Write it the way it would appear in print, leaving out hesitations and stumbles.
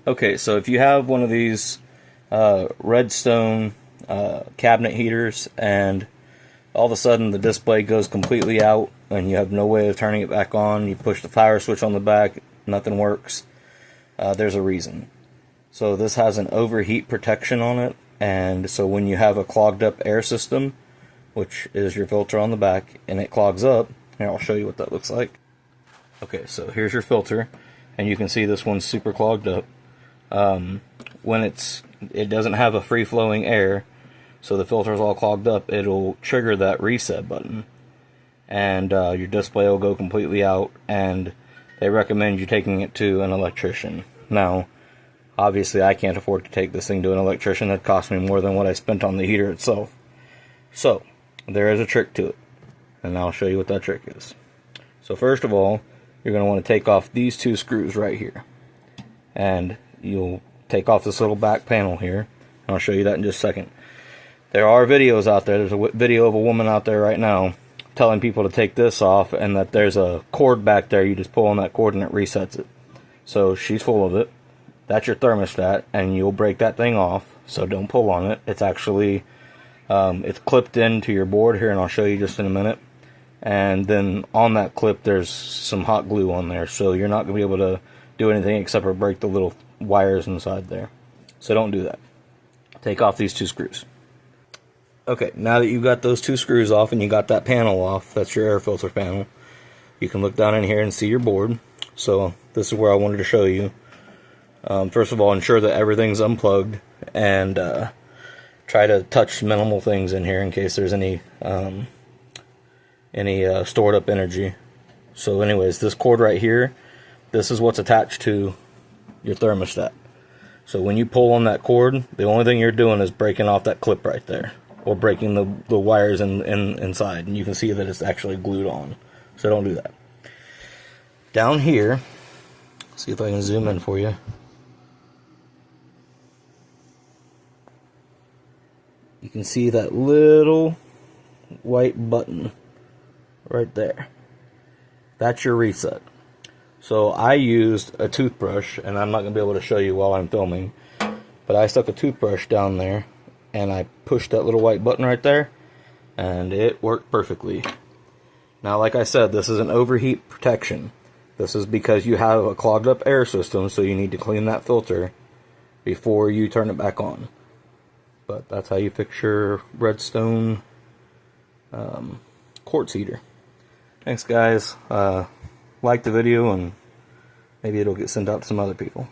Okay, so if you have one of these Redstone cabinet heaters and all of a sudden the display goes completely out and you have no way of turning it back on, you push the power switch on the back, nothing works, there's a reason. So this has an overheat protection on it, and so when you have a clogged up air system, which is your filter on the back, and it clogs up, here I'll show you what that looks like. Okay, so here's your filter, and you can see this one's super clogged up. When it doesn't have a free flowing air, so the filter's all clogged up, it'll trigger that reset button, and your display will go completely out, and they recommend you taking it to an electrician. Now, obviously I can't afford to take this thing to an electrician. That cost me more than what I spent on the heater itself. So, there is a trick to it, and I'll show you what that trick is. So first of all, you're going to want to take off these two screws right here, and you'll take off this little back panel here, and I'll show you that in just a second. There are videos out there. There's a video of a woman out there right now telling people to take this off, and that there's a cord back there. You just pull on that cord and it resets it. So she's full of it. That's your thermostat, and you'll break that thing off, so don't pull on it. It's actually it's clipped into your board here, and I'll show you just in a minute. And then on that clip there's some hot glue on there, so you're not going to be able to do anything except for break the little wires inside there. So don't do that. Take off these two screws. Okay, now that you've got those two screws off and you got that panel off, that's your air filter panel, you can look down in here and see your board. So this is where I wanted to show you. First of all, ensure that everything's unplugged, and try to touch minimal things in here in case there's any stored up energy. So anyways, this cord right here, this is what's attached to your thermostat. So when you pull on that cord, the only thing you're doing is breaking off that clip right there, or breaking the wires inside, and you can see that it's actually glued on. So don't do that. Down here, see if I can zoom in for you. You can see that little white button right there. That's your reset. So I used a toothbrush, and I'm not going to be able to show you while I'm filming, but I stuck a toothbrush down there, and I pushed that little white button right there, and it worked perfectly. Now, like I said, this is an overheat protection. This is because you have a clogged up air system, so you need to clean that filter before you turn it back on. But that's how you fix your Redstone quartz heater. Thanks, guys. Like the video, and maybe it'll get sent out to some other people.